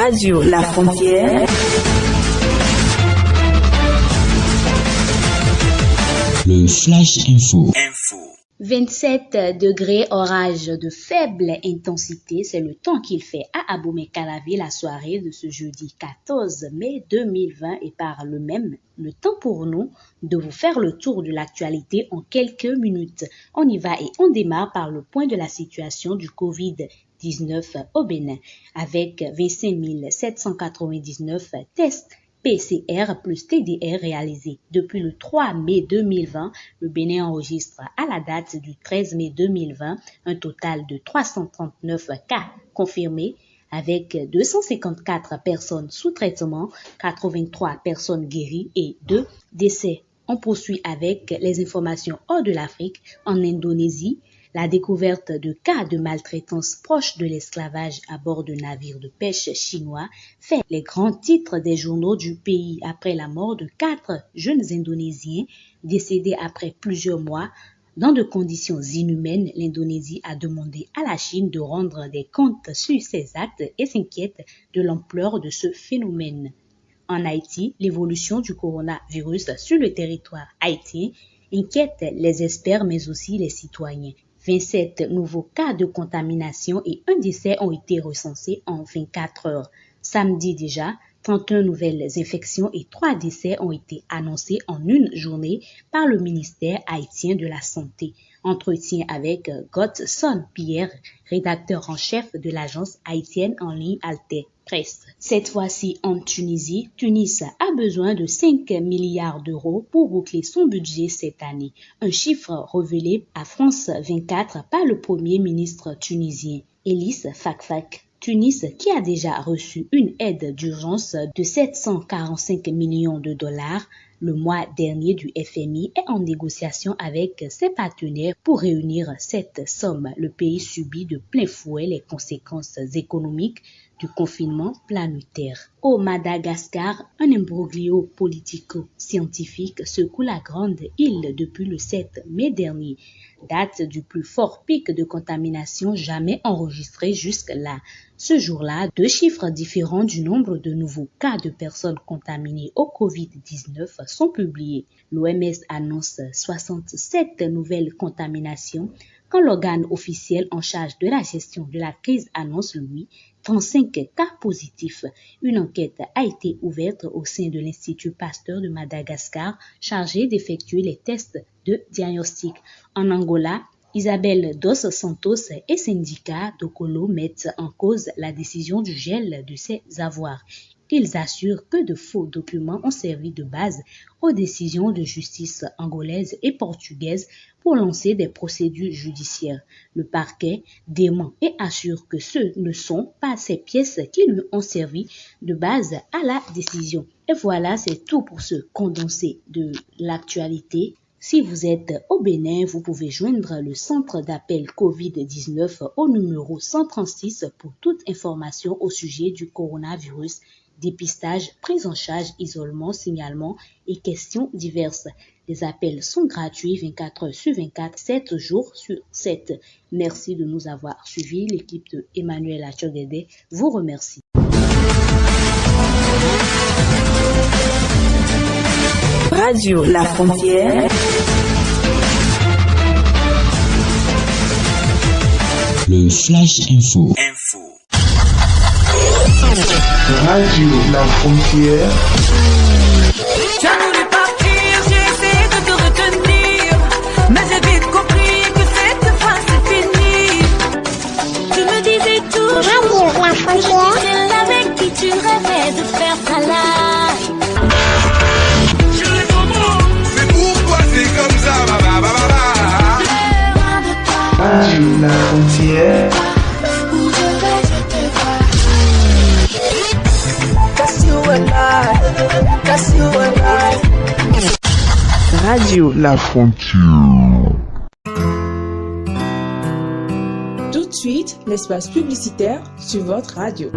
Radio La Frontière. Le Flash Info. 27 degrés, orage de faible intensité, c'est le temps qu'il fait à Abomey-Calavi la soirée de ce jeudi 14 mai 2020 et par le même, le temps pour nous de vous faire le tour de l'actualité en quelques minutes. On y va et on démarre par le point de la situation du Covid-19 au Bénin avec 25 799 tests PCR plus TDR réalisés. Depuis le 3 mai 2020, le Bénin enregistre à la date du 13 mai 2020 un total de 339 cas confirmés avec 254 personnes sous traitement, 83 personnes guéries et 2 décès. On poursuit avec les informations hors de l'Afrique. En Indonésie, la découverte de cas de maltraitance proche de l'esclavage à bord de navires de pêche chinois fait les grands titres des journaux du pays après la mort de 4 jeunes Indonésiens décédés après plusieurs mois. Dans de conditions inhumaines, l'Indonésie a demandé à la Chine de rendre des comptes sur ses actes et s'inquiète de l'ampleur de ce phénomène. En Haïti, l'évolution du coronavirus sur le territoire haïtien inquiète les experts mais aussi les citoyens. 27 nouveaux cas de contamination et un décès ont été recensés en 24 heures. Samedi déjà, 31 nouvelles infections et 3 décès ont été annoncés en une journée par le ministère haïtien de la Santé. Entretien avec Godson Pierre, rédacteur en chef de l'agence haïtienne en ligne Alter Presse. Cette fois-ci en Tunisie, Tunis a besoin de 5 milliards d'euros pour boucler son budget cette année. Un chiffre révélé à France 24 par le premier ministre tunisien, Elis Fakfak. Tunis, qui a déjà reçu une aide d'urgence de 745 millions de dollars le mois dernier du FMI, est en négociation avec ses partenaires pour réunir cette somme. Le pays subit de plein fouet les conséquences économiques du confinement planétaire. Au Madagascar, un imbroglio politico-scientifique secoue la grande île depuis le 7 mai dernier, date du plus fort pic de contamination jamais enregistré jusque-là. Ce jour-là, 2 chiffres différents du nombre de nouveaux cas de personnes contaminées au Covid-19 sont publiés. L'OMS annonce 67 nouvelles contaminations, quand l'organe officiel en charge de la gestion de la crise annonce, lui, 35 cas positifs. Une enquête a été ouverte au sein de l'Institut Pasteur de Madagascar, chargé d'effectuer les tests de diagnostic. En Angola, Isabelle dos Santos et syndicat d'Okolo mettent en cause la décision du gel de ses avoirs. Ils assurent que de faux documents ont servi de base aux décisions de justice angolaise et portugaise pour lancer des procédures judiciaires. Le parquet dément et assure que ce ne sont pas ces pièces qui lui ont servi de base à la décision. Et voilà, c'est tout pour ce condensé de l'actualité. Si vous êtes au Bénin, vous pouvez joindre le centre d'appel Covid-19 au numéro 136 pour toute information au sujet du coronavirus, dépistage, prise en charge, isolement, signalement et questions diverses. Les appels sont gratuits 24 heures sur 24, 7 jours sur 7. Merci de nous avoir suivis. L'équipe de Emmanuel Achogede vous remercie. Radio La Frontière. Le Flash Info. Radio La Frontière. J'ai voulu partir, j'ai essayé de te retenir, mais j'ai vite compris que cette fois c'est fini. Tu me disais tout, Radio La Frontière. celle avec qui tu rêvais de faire ta life. Je les comprends, mais pourquoi c'est comme ça, Loin de toi, Radio La Frontière. où je vais, je te vois. Radio La Frontière. Tout de suite, l'espace publicitaire sur votre radio.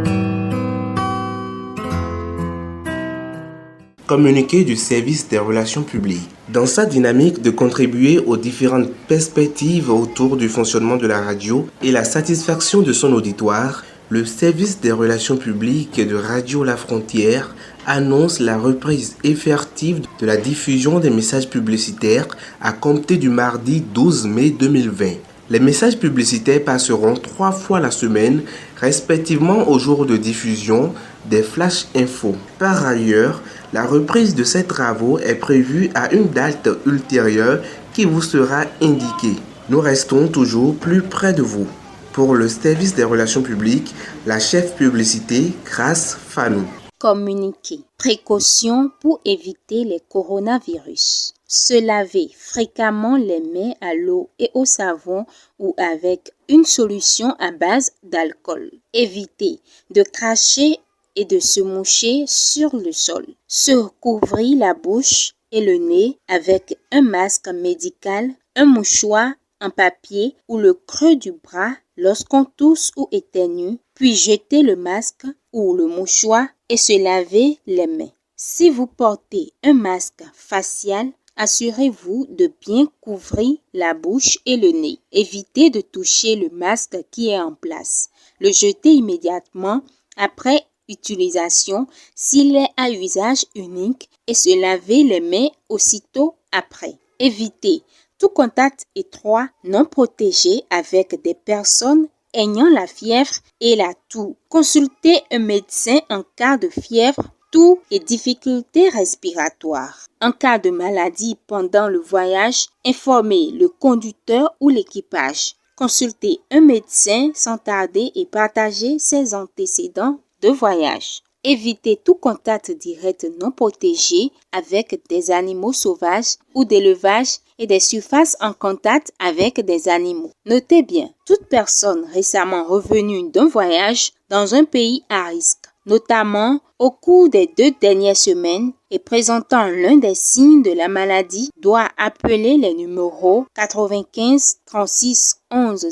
Communiqué du service des relations publiques. Dans sa dynamique de contribuer aux différentes perspectives autour du fonctionnement de la radio et la satisfaction de son auditoire, Le service des relations publiques de Radio La Frontière annonce la reprise effective de la diffusion des messages publicitaires à compter du mardi 12 mai 2020. Les messages publicitaires passeront 3 fois la semaine, respectivement au jour de diffusion des flash infos. Par ailleurs, la reprise de ces travaux est prévue à une date ultérieure qui vous sera indiquée. Nous restons toujours plus près de vous. Pour le service des relations publiques, la chef publicité, Grace Fanou. Communiquer. Précautions pour éviter les coronavirus. Se laver fréquemment les mains à l'eau et au savon ou avec une solution à base d'alcool. Éviter de cracher et de se moucher sur le sol. Se couvrir la bouche et le nez avec un masque médical, un mouchoir en papier ou le creux du bras lorsqu'on tousse ou éternue, puis jeter le masque ou le mouchoir et se laver les mains. Si vous portez un masque facial, assurez-vous de bien couvrir la bouche et le nez. Évitez de toucher le masque qui est en place. Le jeter immédiatement après utilisation s'il est à usage unique et se laver les mains aussitôt après. Évitez tout contact étroit non protégé avec des personnes ayant la fièvre et la toux. Consultez un médecin en cas de fièvre, toux et difficultés respiratoires. En cas de maladie pendant le voyage, informez le conducteur ou l'équipage. Consultez un médecin sans tarder et partagez ses antécédents de voyage. Évitez tout contact direct non protégé avec des animaux sauvages ou d'élevage et des surfaces en contact avec des animaux. Notez bien, toute personne récemment revenue d'un voyage dans un pays à risque, notamment au cours des 2 dernières semaines et présentant l'un des signes de la maladie, doit appeler les numéros 95 36 11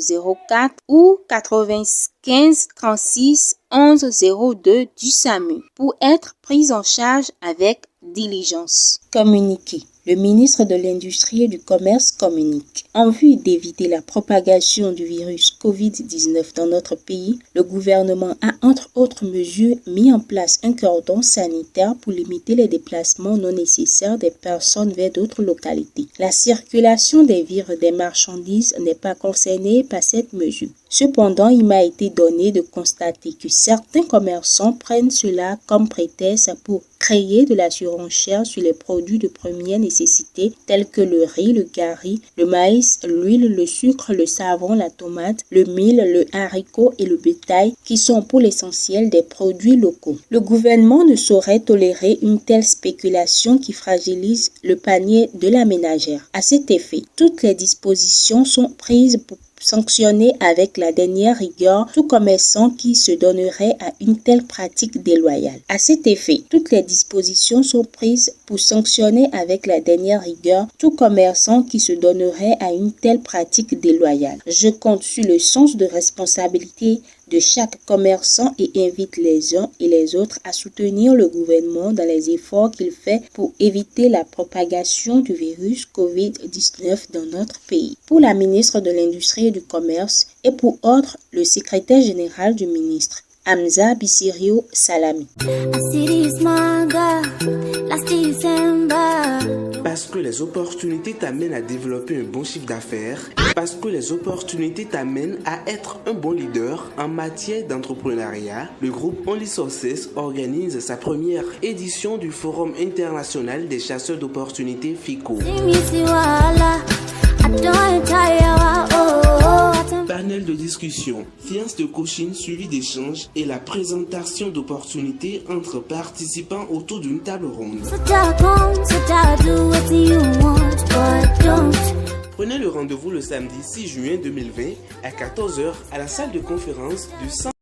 04 ou 95 36 11 02 du SAMU pour être prise en charge avec diligence. Communiquer. Le ministre de l'Industrie et du Commerce communique. En vue d'éviter la propagation du virus COVID-19 dans notre pays, le gouvernement a entre autres mesures mis en place un cordon sanitaire pour limiter les déplacements non nécessaires des personnes vers d'autres localités. La circulation des vivres et des marchandises n'est pas concernée par cette mesure. Cependant, il m'a été donné de constater que certains commerçants prennent cela comme prétexte pour créer de la surenchère sur les produits de première nécessité tels que le riz, le gari, le maïs, l'huile, le sucre, le savon, la tomate, le mil, le haricot et le bétail qui sont pour l'essentiel des produits locaux. Le gouvernement ne saurait tolérer une telle spéculation qui fragilise le panier de la ménagère. À cet effet, toutes les dispositions sont prises pour sanctionner avec la dernière rigueur tout commerçant qui se donnerait à une telle pratique déloyale. À cet effet, toutes les dispositions sont prises pour sanctionner avec la dernière rigueur tout commerçant qui se donnerait à une telle pratique déloyale. Je compte sur le sens de responsabilité de chaque commerçant et invite les uns et les autres à soutenir le gouvernement dans les efforts qu'il fait pour éviter la propagation du virus COVID-19 dans notre pays. Pour la ministre de l'Industrie et du Commerce et pour ordre le secrétaire général du ministre, Hamza Bissirio Salami. Parce que les opportunités t'amènent à développer un bon chiffre d'affaires, parce que les opportunités t'amènent à être un bon leader en matière d'entrepreneuriat, le groupe Only Sources organise sa première édition du Forum international des chasseurs d'opportunités FICO. Panel de discussion, séance de coaching suivi d'échanges et la présentation d'opportunités entre participants autour d'une table ronde. Prenez le rendez-vous le samedi 6 juin 2020 à 14h à la salle de conférence du centre